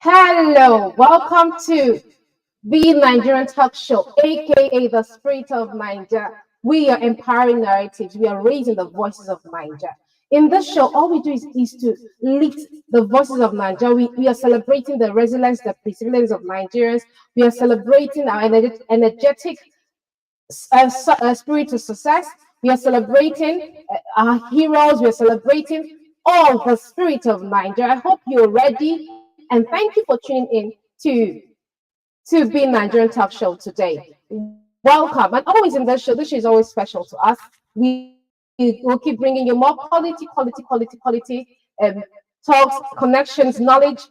Hello, welcome to the Nigerian Talk Show, aka the Spirit of Niger. We are empowering narratives, we are raising the voices of Niger. In this show, all we do is to lift the voices of Niger. We are celebrating the resilience, the perseverance of Nigerians. We are celebrating our energetic spirit of success. We are celebrating our heroes. We are celebrating all the spirit of Nigeria. I hope you're ready, and thank you for tuning in to Be Nigerian Talk Show today. Welcome, and always in this show is always special to us. We will keep bringing you more quality talks, connections, knowledge.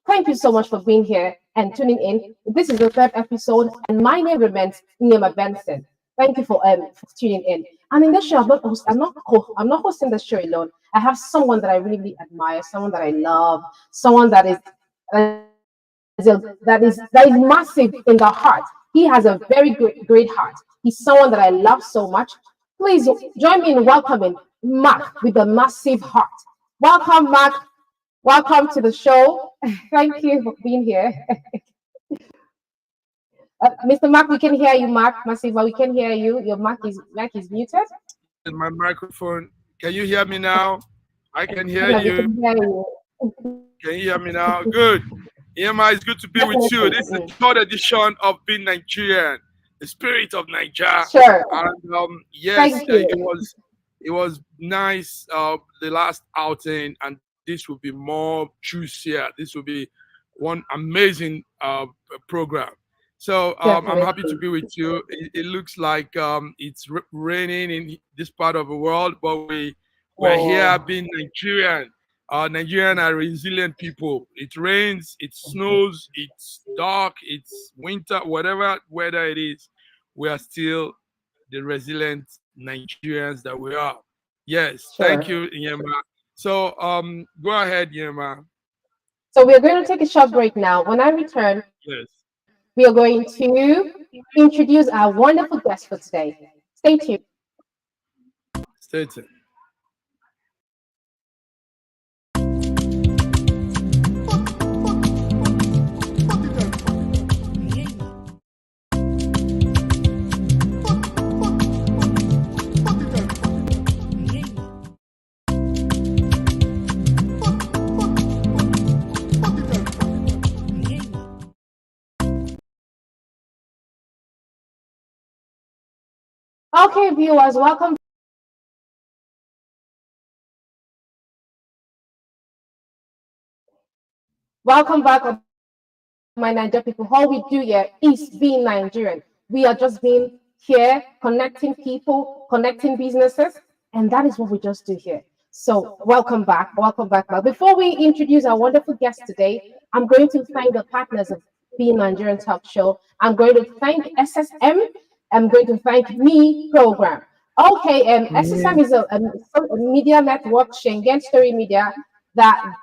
Thank you so much for being here and tuning in. This is the third episode, and my name remains Nima Benson. Thank you for tuning in. And in this show, I'm not hosting the show alone. I have someone that I really admire, someone that I love, someone that is massive in the heart. He has a very great heart. He's someone that I love so much. Please join me in welcoming Mark with a massive heart. Welcome, Mark. Welcome to the show. Thank you for being here. Mr. Mark, we can hear you, Mark. Massiva, we can hear you. Your mic is muted. My microphone. Can you hear me now? I can hear Yeah, we you. can hear you. Can you hear me now? Good. EMI, it's good to be with you. This is the third edition of Being Nigerian, the spirit of Nigeria. Sure. And yes, Thank you. it was nice. The last outing, and this will be more juicier. This will be one amazing program. So I'm happy to be with you. It looks like it's raining in this part of the world, but we're here being Nigerian. Nigerian are resilient people. It rains, it snows, it's dark, it's winter, whatever weather it is, we are still the resilient Nigerians that we are. Yes, Sure. thank you, Yema. So go ahead, Yema. So we are going to take a short break now. When I return, Yes. we are going to introduce our wonderful guest for today. Stay tuned. Stay tuned. Okay, viewers, welcome. Welcome back, my Nigerian people. All we do here is being Nigerian. We are just being here, connecting people, connecting businesses, and that is what we just do here. So welcome back. Now, before we introduce our wonderful guest today, I'm going to thank the partners of Being Nigerian Talk Show. I'm going to thank SSM. I'm going to thank Me Program. Okay, SSM is a media network, Schengen Story Media, that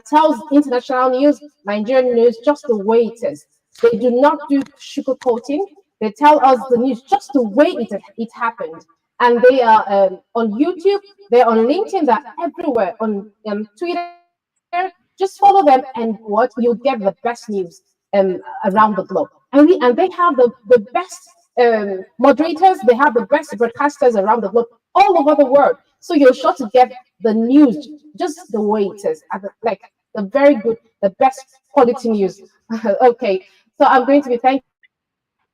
tells international news, Nigerian news, just the way it is. They do not do sugarcoating. They tell us the news just the way it happened. And they are on YouTube, they're on LinkedIn, they're everywhere, on Twitter. Just follow them, and what you'll get the best news around the globe. And they have the best moderators, they have the best broadcasters around the globe, all over the world. So you're sure to get the news just the way it is, like the very good, the best quality news. Okay, so I'm going to be thanking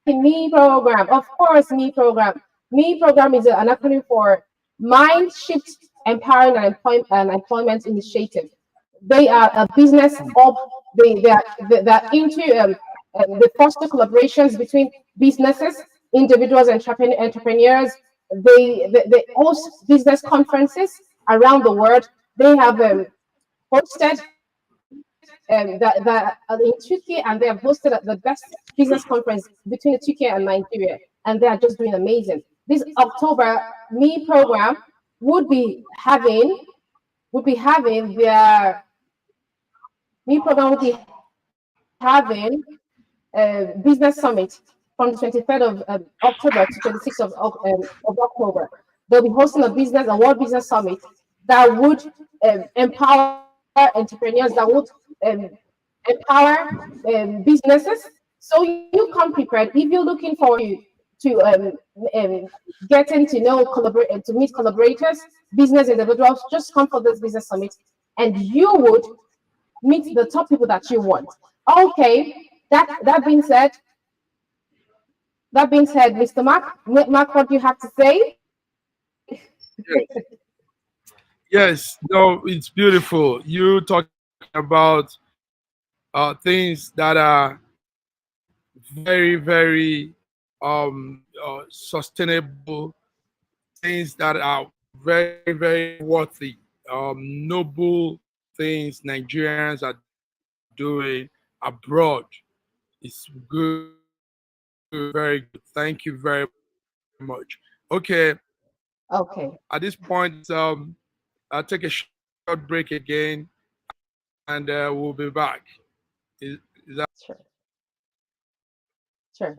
Me Program, of course. Me Program. Me Program is an acronym for Mind Shift Empowering and Employment Initiative. They are a business of they're into they foster collaborations between businesses, individuals, entrepreneurs. They host business conferences around the world. They have hosted in Turkey, and they have hosted the best business conference between Turkey and Nigeria, and they are just doing amazing. This October, Me program would be having their Me program would be having business summit from the 23rd of October to 26th of October. They'll be hosting a world business summit that would empower entrepreneurs, that would um, empower businesses. So you come prepared. If you're looking forward to getting to know collaborate to meet collaborators, business individuals, just come for this business summit, and you would meet the top people that you want. Okay, that being said, Mr. Mark, what do you have to say? Yes, no, it's beautiful. You talking about things that are very, very sustainable, things that are very, very worthy, noble things Nigerians are doing abroad. It's good, very good. Thank you very much. Okay, Okay. at this point, I'll take a short break again, and we'll be back. Is that Sure. Sure.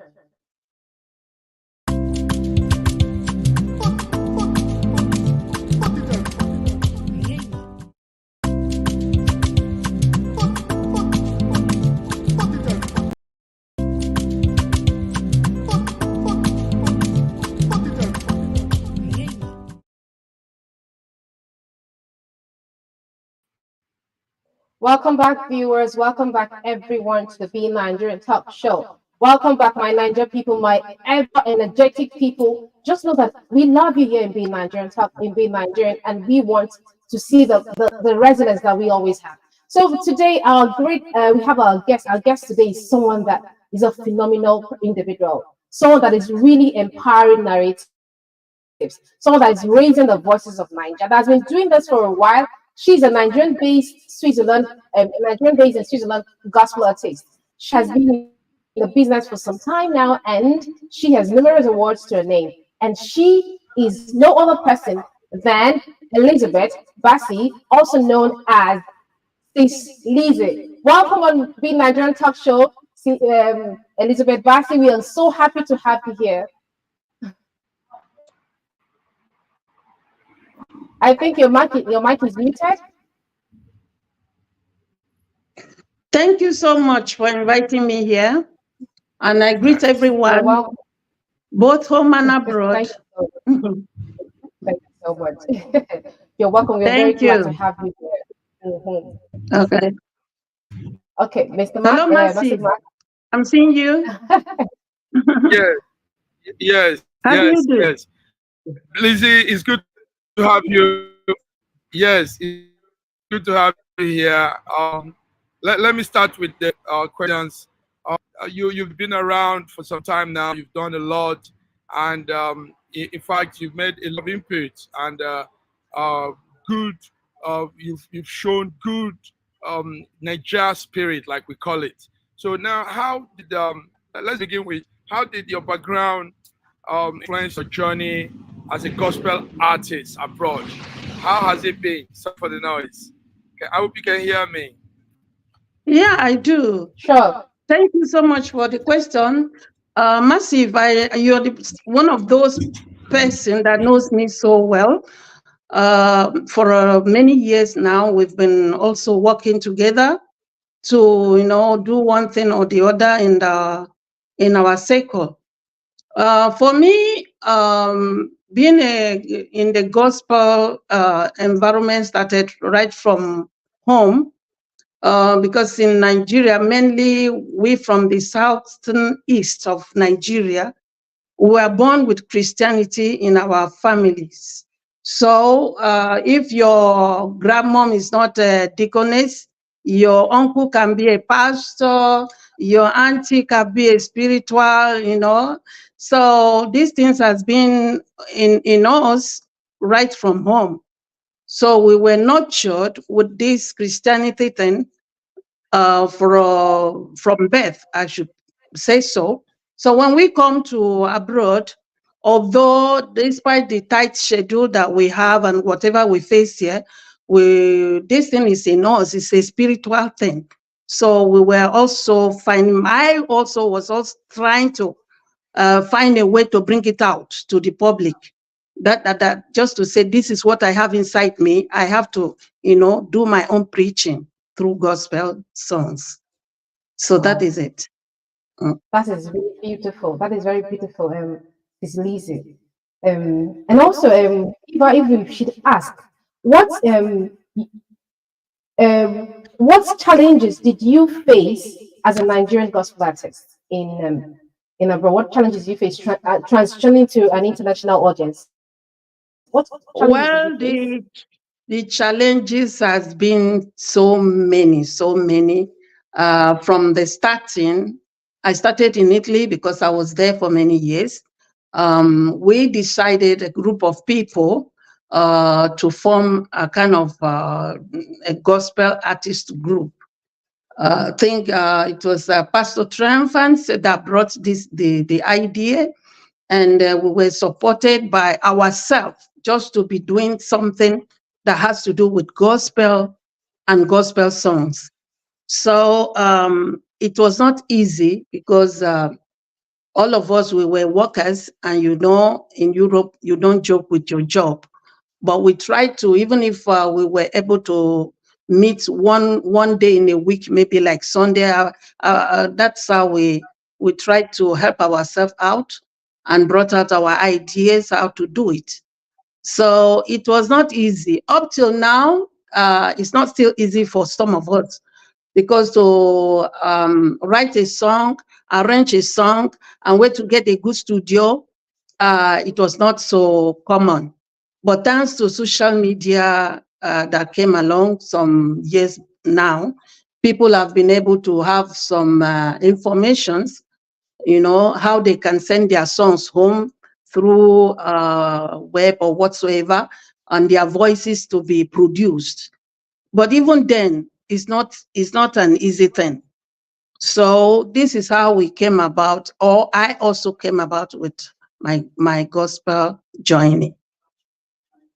Welcome back, viewers. Welcome back, everyone, to the Be Nigerian Talk Show. Welcome back, my Nigerian people, my ever energetic people. Just know that we love you here in Be Nigerian Talk, in Be Nigerian, and we want to see the resonance that we always have. So today, we have our guest. Our guest today is someone that is a phenomenal individual, someone that is really empowering narratives, someone that is raising the voices of Nigeria, that has been doing this for a while. She's a Nigerian based in Switzerland gospel artist. She has been in the business for some time now, and she has numerous awards to her name. And she is no other person than Elizabeth Bassi, also known as Sis Lizzie. Welcome on Being Nigerian Talk Show, Elizabeth Bassi. We are so happy to have you here. I think your mic is muted. Thank you so much for inviting me here. And I greet everyone, both home and abroad. Thank you so much. You're welcome. We're very glad to have you here. Okay. Okay, Mr. Mark. Hello, Mercy. I'm seeing you. yes, How do you do? yes. Lizzie, it's good to have you. Yes, it's good to have you here. Let me start with the questions. You've been around for some time now. You've done a lot, and in fact, you've made a lot of input and good. You've shown good Nigeria spirit, like we call it. So now, how did let's begin with how did your background influence your journey as a gospel artist abroad? How has it been? Sorry for the noise. Okay, I hope you can hear me. Yeah, I do. Sure. Thank you so much for the question. Massive, you're one of those person that knows me so well. For many years now, we've been also working together to, do one thing or the other in our circle. For me, being in the gospel environment started right from home. Because in Nigeria, mainly we from the southern east of Nigeria, we were born with Christianity in our families. So if your grandmom is not a deaconess, your uncle can be a pastor, Your auntie can be a spiritual, So these things has been in us right from home. So we were nurtured with this Christianity thing from birth, I should say so. So when we come to abroad, although despite the tight schedule that we have and whatever we face here, this thing is in us, it's a spiritual thing. So we were also finding, I also was also trying to find a way to bring it out to the public. That just to say, this is what I have inside me. I have to, do my own preaching through gospel songs. So that is it. That is very beautiful. That is very beautiful, Miss Lizzie. And also, if we should ask, what what challenges did you face as a Nigerian gospel artist in abroad? What challenges you face transitioning to an international audience? What challenges did Well, you face? the challenges has been so many, so many. From the starting, I started in Italy because I was there for many years. We decided, a group of people, to form a kind of a gospel artist group. I think it was Pastor Triumphant that brought the idea, and we were supported by ourselves just to be doing something that has to do with gospel and gospel songs. So it was not easy because all of us, we were workers, and in Europe, you don't joke with your job. But we tried to, even if we were able to meet one day in a week, maybe like Sunday, that's how we tried to help ourselves out and brought out our ideas how to do it. So it was not easy. Up till now, it's not still easy for some of us, because to write a song, arrange a song, and wait to get a good studio, it was not so common. But thanks to social media that came along some years now, people have been able to have some informations, how they can send their songs home through web or whatsoever, and their voices to be produced. But even then, it's not an easy thing. So this is how we came about, or I also came about with my gospel journey.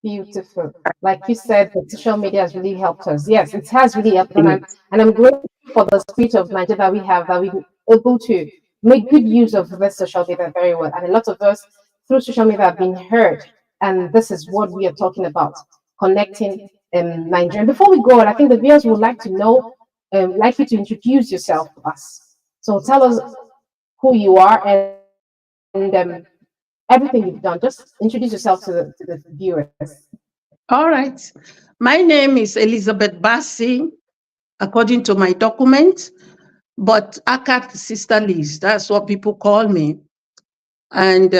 Beautiful. Like you said, the social media has really helped us. Yes, it has really helped us. Yes. And I'm grateful for the spirit of Nigeria that we have, that we're able to make good use of this social media very well. And a lot of us through social media have been heard. And this is what we are talking about, connecting Nigeria. Before we go on, I think the viewers would like to know, like you to introduce yourself to us. So tell us who you are and everything you've done. Just introduce yourself to the viewers. All right. My name is Elizabeth Bassi, according to my document, but Akat Sister Liz, that's what people call me. And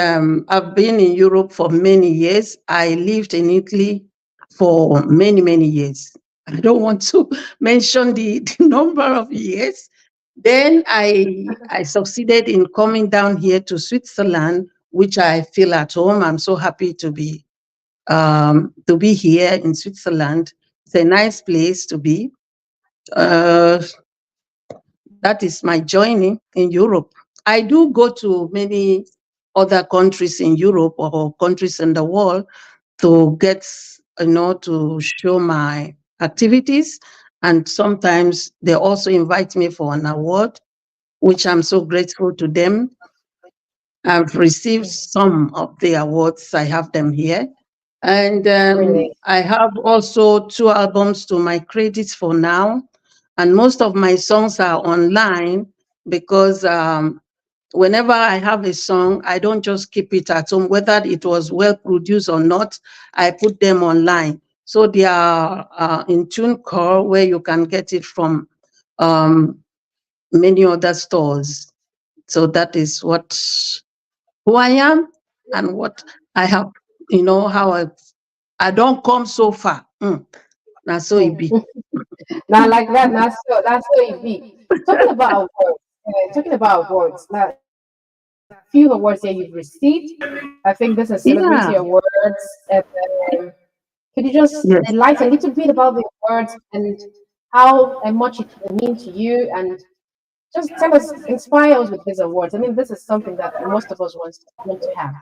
I've been in Europe for many years. I lived in Italy for many, many years. I don't want to mention the number of years. Then I succeeded in coming down here to Switzerland, which I feel at home. I'm so happy to be here in Switzerland. It's a nice place to be. Uh, that is my journey in Europe. I do go to many other countries in Europe or countries in the world to to show my activities. And sometimes they also invite me for an award, which I'm so grateful to them. I've received some of the awards. I have them here. And Really. I have also 2 albums to my credits for now. And most of my songs are online because whenever I have a song, I don't just keep it at home, whether it was well produced or not, I put them online. So they are in TuneCore, where you can get it from um, many other stores. So that is who I am and what I have, how I don't come so far. Now so it be. Now, like that, that's so it be. Talking about awards, talking about awards, like few awards that you've received. I think this is celebrity Yeah. awards. And, um, could you just Yes. enlighten a little bit about the awards and how and much it mean to you, and just tell us, inspire us with these awards. I mean, this is something that most of us want to have.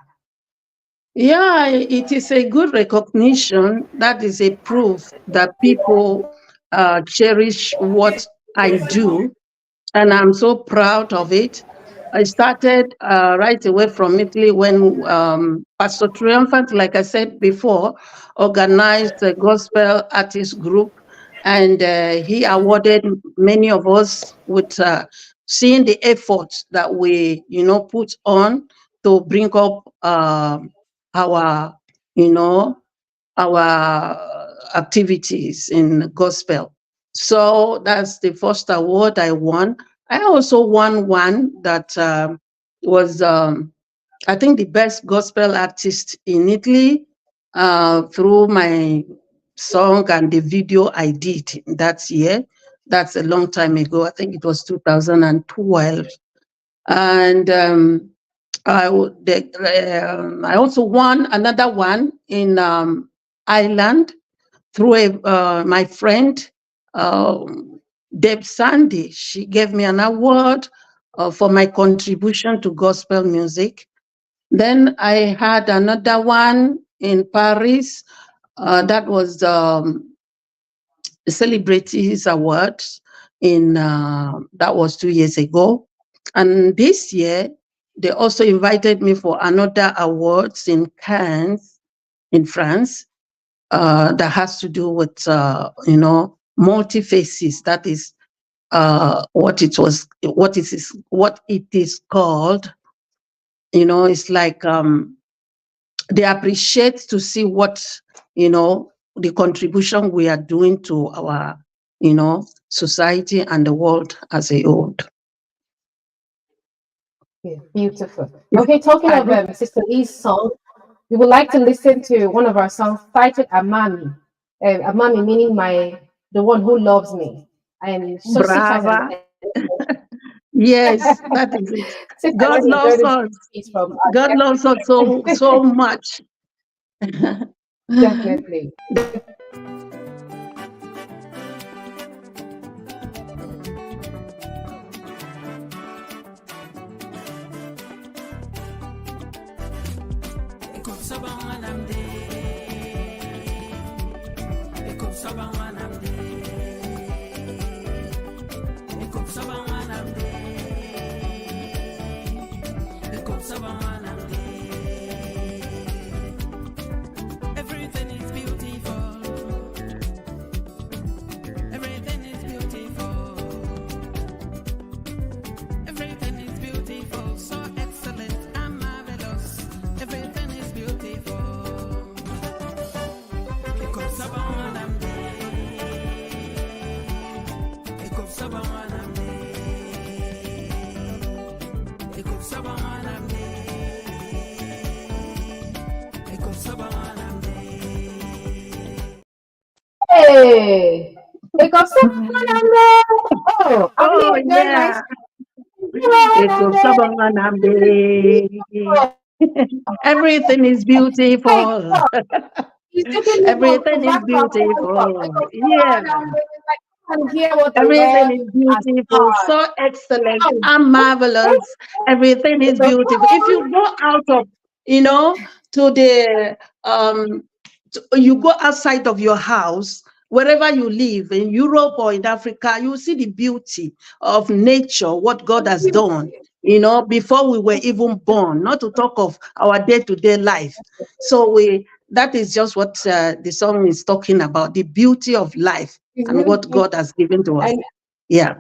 Yeah, it is a good recognition. That is a proof that people cherish what I do, and I'm so proud of it. I started right away from Italy when Pastor Triumphant, like I said before, organized a gospel artist group, and he awarded many of us with seeing the efforts that we, put on to bring up our, you know, our activities in gospel. So that's the first award I won. I also won one that was, I think, the best gospel artist in Italy through my song and the video I did that year. That's a long time ago. I think it was 2012. And I also won another one in Ireland through my friend Deb Sandy. She gave me an award for my contribution to gospel music. Then I had another one in Paris. That was Celebrities Awards that was 2 years ago. And this year, they also invited me for another awards in Cannes, in France, that has to do with, multi faces. That is what it is called. It's like they appreciate to see what, the contribution we are doing to our, society and the world as a whole. Yeah, beautiful. Okay, talking I of hope. Sister E's song, we would like to listen to one of our songs titled Amami. Amami meaning the one who loves me. And so sit tight Brava. and Yes, that is it. sit tight. God Let's enjoy loves this us. piece from God loves us so much. definitely. Everything is beautiful. Everything is beautiful. Everything is beautiful. So excellent and marvelous. Everything is beautiful. Because Hey, it goes oh, I'm Oh, here. Very nice. yeah. Everything is Hey, beautiful. he's taking me to Everything is back to our own talk. It beautiful. goes Yeah. like, and hear what the Everything Lord is has beautiful, done. so excellent Oh, and marvelous. Everything is beautiful. If you go out of, to the, you go outside of your house, wherever you live, in Europe or in Africa, you see the beauty of nature, what God has done, before we were even born, not to talk of our day-to-day life. So that is just what the song is talking about, the beauty of life it's and really what beautiful. God has given to us. And Yeah.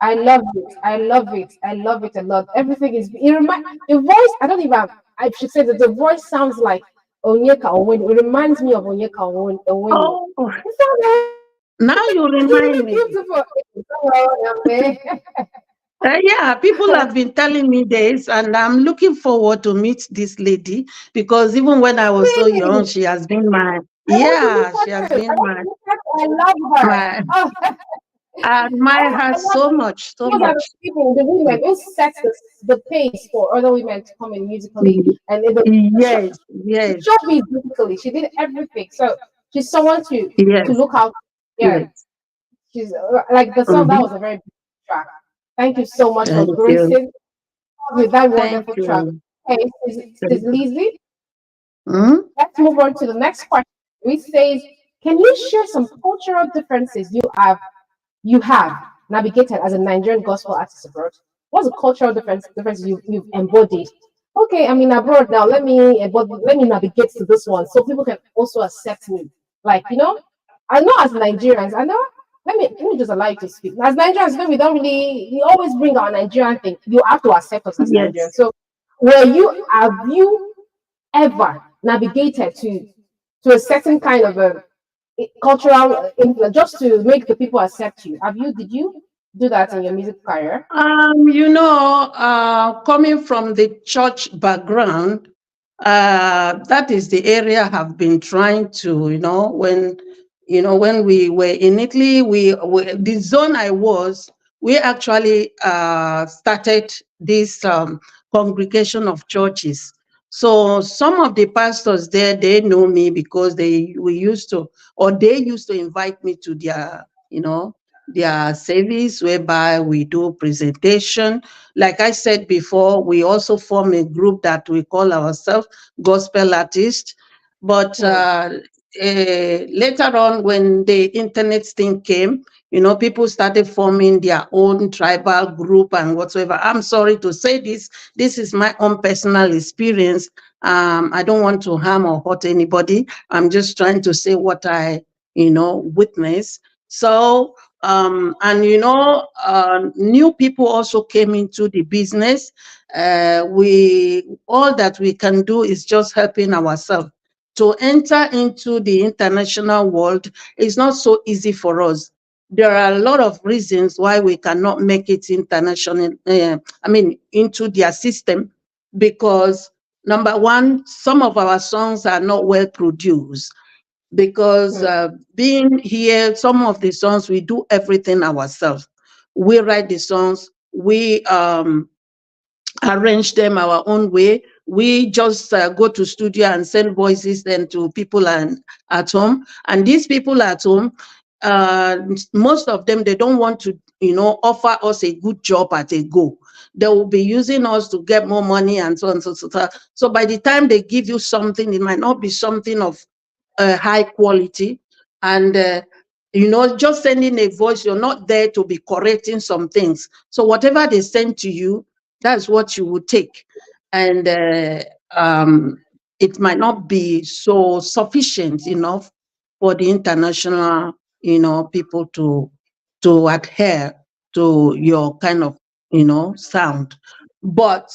I love it. I love it. I love it a lot. Everything is it remind the voice. I don't even. I should say that the voice sounds like Onyeka Onwenu. It reminds me of Onyeka Onwenu. Oh, It sounds now you remind really me. beautiful. Yeah, people have been telling me this, and I'm looking forward to meet this lady because even when I was so young, Really, she has been my, I want to yeah, look she has at her. I been want to look at her. I love her. my, Oh, I admire her so much, so Those are the much. people, the women who set the pace for other women to come in musically, and Yes, she yes, showed me musically. She did everything. So she's someone to yes, look out. Yeah, yes. she's like the song that Mm-hmm. was a very big track. Thank you so much for Thank you. gracing with that Thank wonderful track. you. Hey, is Thank you. Lizzie. Hmm. Let's move on to the next question, which says, can you share some cultural differences you have navigated as a Nigerian gospel artist abroad? What's the cultural differences you've embodied? Okay, I'm in abroad now. Let me navigate to this one so people can also accept me. Like, I know as Nigerians, I know. Let me just allow you to speak. As Nigerians, we don't really we always bring our Nigerian thing. You have to accept us as Nigerians. Yes. So have you ever navigated to a certain kind of a cultural influence just to make the people accept you? Did you do that in your music career? Coming from the church background, that is the area I have been trying to, when we were in Italy, the zone I was, we actually started this congregation of churches. So some of the pastors there, they know me because they used to invite me to their service whereby we do presentation. Like I said before, we also form a group that we call ourselves gospel artists. But Hmm. later on, when the internet thing came, people started forming their own tribal group and whatsoever. I'm sorry to say this. This is my own personal experience. I don't want to harm or hurt anybody. I'm just trying to say what I, witness. So, new people also came into the business. We all that we can do is just helping ourselves. To enter into the international world is not so easy for us. There are a lot of reasons why we cannot make it international. Into their system, because number one, some of our songs are not well produced because Hmm. being here, some of the songs we do everything ourselves. We write the songs, we arrange them our own way. We just go to studio and send voices then to people at home. And these people at home, uh, most of them, they don't want to, offer us a good job at a go. They will be using us to get more money and so on and so forth. So by the time they give you something, it might not be something of high quality. And just sending a voice, you're not there to be correcting some things. So whatever they send to you, that's what you would take. And it might not be so sufficient enough for the international, people to adhere to your kind of, sound. But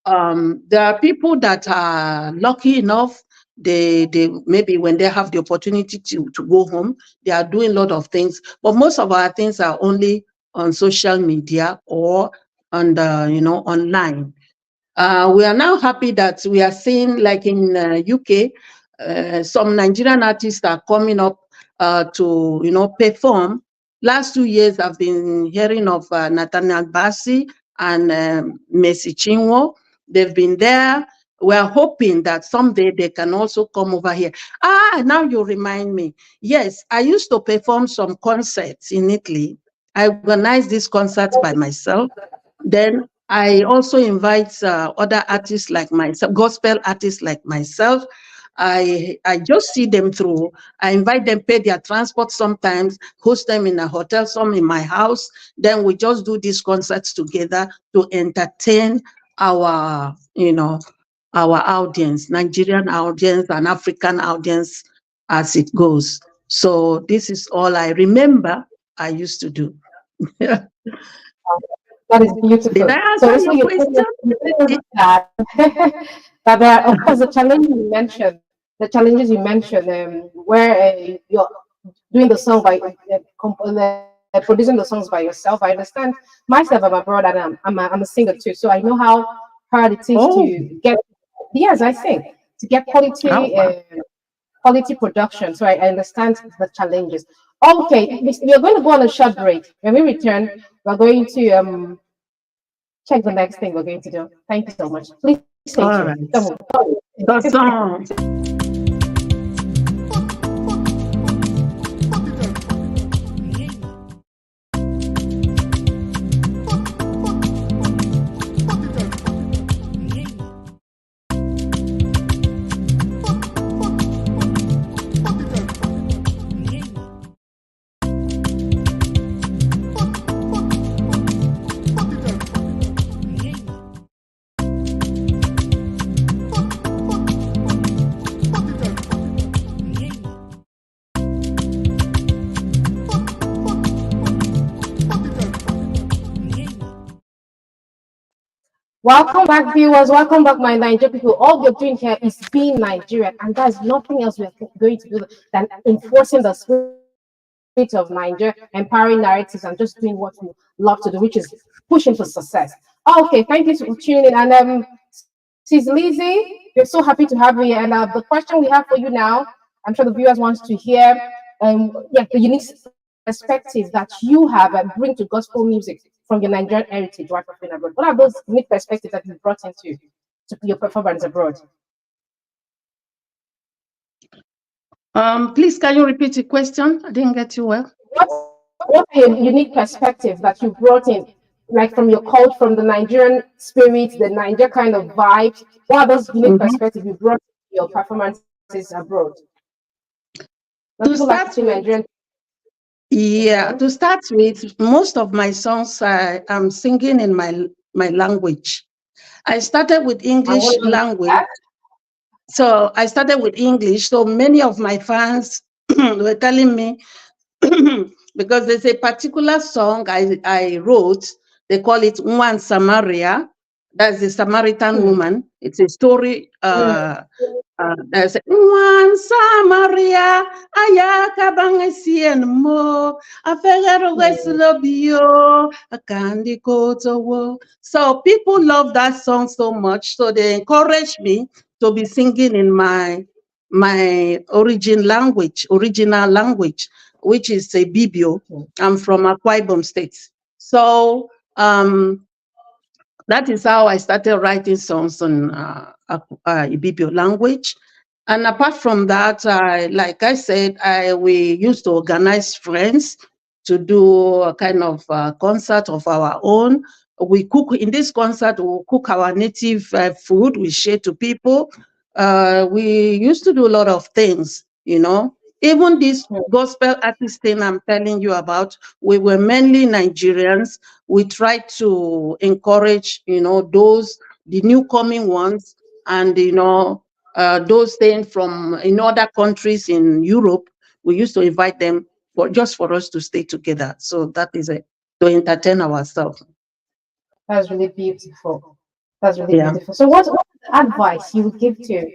there are people that are lucky enough. They maybe when they have the opportunity to go home, they are doing a lot of things. But most of our things are only on social media or on online. We are now happy that we are seeing, like in UK, some Nigerian artists are coming up to perform. Last 2 years, I've been hearing of Nathaniel Bassi and Mercy Chinwo. They've been there. We're hoping that someday they can also come over here. Now you remind me. Yes, I used to perform some concerts in Italy. I organized these concerts by myself. Then I also invite other artists like myself, gospel artists like myself. I just see them through. I invite them, pay their transport sometimes, host them in a hotel, some in my house. Then we just do these concerts together to entertain our, our audience, Nigerian audience and African audience as it goes. So this is all I remember I used to do. That is Did beautiful. I So answer this your way question? you're telling us that that there are, of course, the challenges you mentioned, where you're doing the song by producing the songs by yourself. I understand myself. I'm abroad, and I'm a singer too, so I know how hard it is Oh, to get. Yes, I sing to get how quality wow. quality production. So I understand the challenges. Okay, we are going to go on a short break. When we return, we're going to check the next thing we're going to do. Thank you so much. Please stay tuned. All Don't right. move. That's all. Welcome back, viewers. Welcome back, my Nigerian people. All we're doing here is being Nigerian, and there's nothing else we're going to do than enforcing the spirit of Nigeria, empowering narratives, and just doing what we love to do, which is pushing for success. Okay, thank you for tuning in. And Sis Lizzie, we're so happy to have you here. And the question we have for you now, I'm sure the viewers want to hear, the unique perspective that you have and bring to gospel music from your Nigerian heritage while performing abroad. What are those unique perspectives that you brought into to your performance abroad? Please, can you repeat the question? I didn't get you well. What are your unique perspectives that you brought in, like from your culture, from the Nigerian spirit, the Niger kind of vibes? What are those unique perspectives you brought to your performances abroad? Now, To people like to start see with, Nigerian. yeah, to start with, most of my songs I'm singing in my language. I started with And what English language is language. that? So I started with English. So many of my fans were telling me, because there's a particular song I wrote, they call it One Samaria. That's the Samaritan woman. It's a story. There's One Samaria, ayaka bangesien mo, afegero weslobio, akandi kotowo. So people love that song so much, so they encourage me to be singing in my original language, which is a Bibio. I'm from Akwa Ibom State. So that is how I started writing songs in Ibibio language. And apart from that, like I said, we used to organize friends to do a kind of concert of our own. We cook in this concert. We cook our native food. We share to people. We used to do a lot of things, you know. Even this gospel artist thing I'm telling you about, we were mainly Nigerians. We tried to encourage, you know, the new coming ones, and you know, those staying from in other countries in Europe. We used to invite them for us to stay together. So that is it, to entertain ourselves. That's really beautiful. That's really Yeah. beautiful. So, what advice you would give to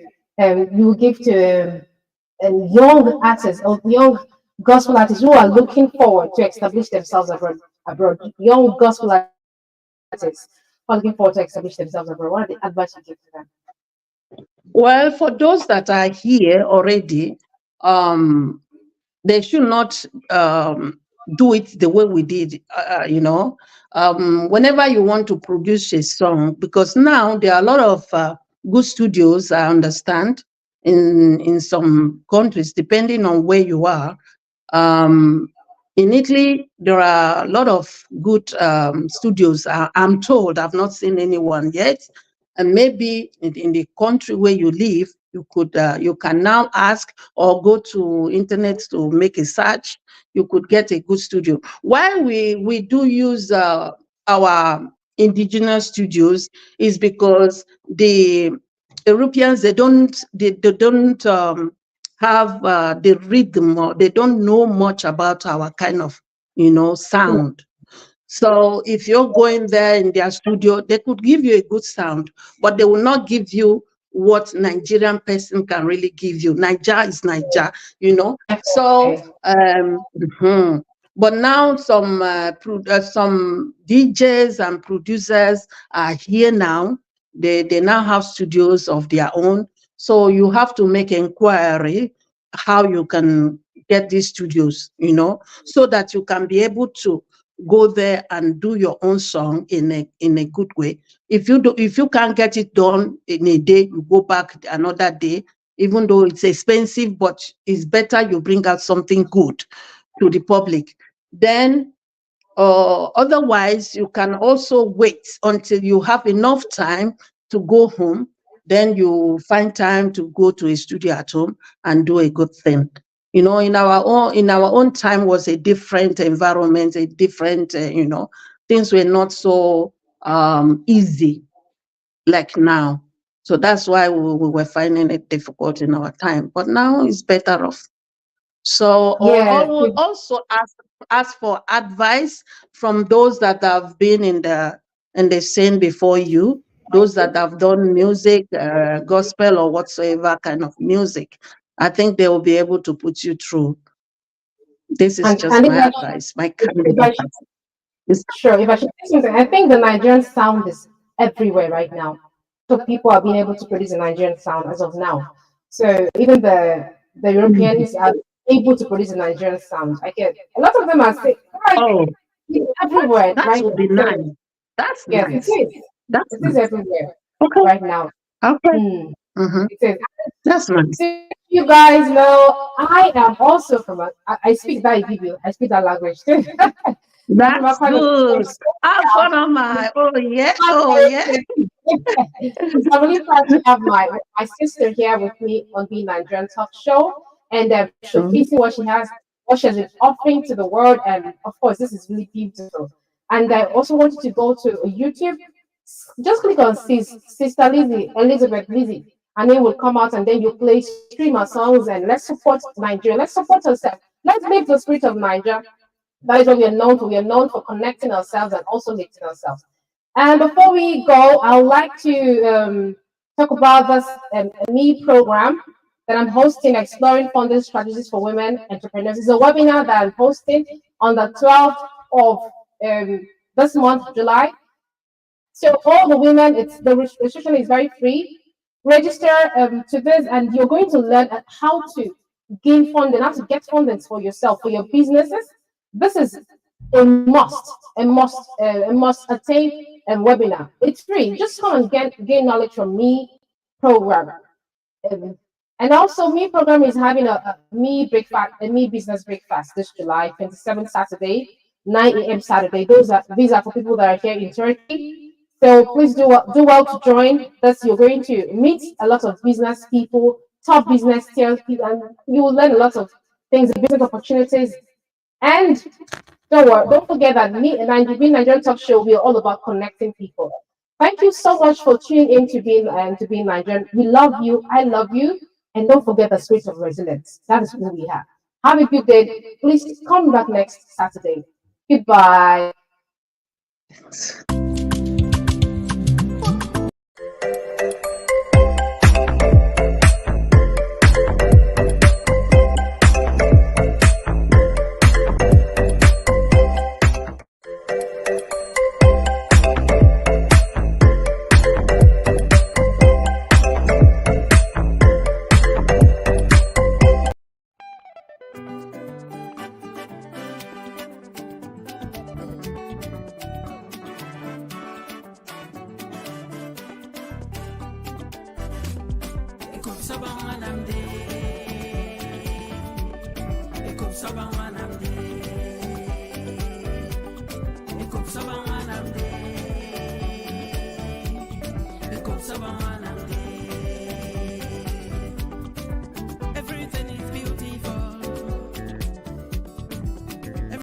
young artists or young gospel artists who are looking forward to establish themselves abroad? Young gospel artists who are looking forward to establish themselves abroad. What are the advice you give to them? Well, for those that are here already, um, they should not do it the way we did, you know. Whenever you want to produce a song, because now there are a lot of good studios, I understand, in some countries, depending on where you are. Um, in Italy, there are a lot of good studios. I'm told, I've not seen anyone yet. And maybe in the country where you live, you can now ask or go to internet to make a search. You could get a good studio. Why we do use our indigenous studios is because the Europeans, they don't have the rhythm, or they don't know much about our kind of, you know, sound. So if you're going there in their studio, they could give you a good sound, but they will not give you what Nigerian person can really give you. Niger is Niger, you know. So, but now some DJs and producers are here now. They now have studios of their own. So you have to make inquiry how you can get these studios, so that you can be able to go there and do your own song in a good way. If you can't get it done in a day, you go back another day, even though it's expensive, but it's better you bring out something good to the public. Then otherwise, you can also wait until you have enough time to go home. Then you find time to go to a studio at home and do a good thing. In our own time was a different environment, a different, things were not so easy like now. So that's why we were finding it difficult in our time. But now it's better off. So Yeah. also ask for advice from those that have been in the scene before you, those that have done music, gospel or whatsoever kind of music. I think they will be able to put you through. This is just And my advice, my candid if I should, advice. sure, if I should say something, I think the Nigerian sound is everywhere right now. So people are being able to produce a Nigerian sound as of now. So even the Europeans are able to produce a Nigerian sound. I get a lot of them are saying, Oh, everywhere that right would be now. nice. That's Yes, nice. it is. That's It is nice. everywhere Okay. right now. Okay. It is. That's nice. You guys know I am also from I speak that Igbo. I speak that language too. That's good. Have fun on my. Oh yeah. Oh yeah. I'm really proud to have my sister here with me on the Nigerian Talk Show and showcasing what she has been offering to the world. And of course, this is really beautiful. And I also want you to go to YouTube. Just click on Sister Lizzie, Elizabeth Lizzie, and it will come out, and then you play streamer songs. And let's support Nigeria. Let's support ourselves. Let's live the spirit of Nigeria. That is what we are known for. We are known for connecting ourselves and also lifting ourselves. And before we go, I would like to talk about this me program that I'm hosting, Exploring Funding Strategies for Women Entrepreneurs. It's a webinar that I'm hosting on the 12th of this month, July. So all the women, the registration is very free. Register to this, and you're going to learn how to gain funding, how to get funding for yourself, for your businesses. This is a must attain webinar. It's free. Just come and gain knowledge from me program. And also, me program is having a me business breakfast this July 27th Saturday, 9 a.m. Saturday. These are for people that are here in Turkey. So please do well to join. Thus, you're going to meet a lot of business people, top business salespeople, and you will learn a lot of things, business opportunities. And don't worry, don't forget that me and Nigerian Talk Show, we are all about connecting people. Thank you so much for tuning in to being Nigerian. We love you. I love you. And don't forget the spirit of resilience. That is who we have. Have a good day. Please come back next Saturday. Goodbye. Sabang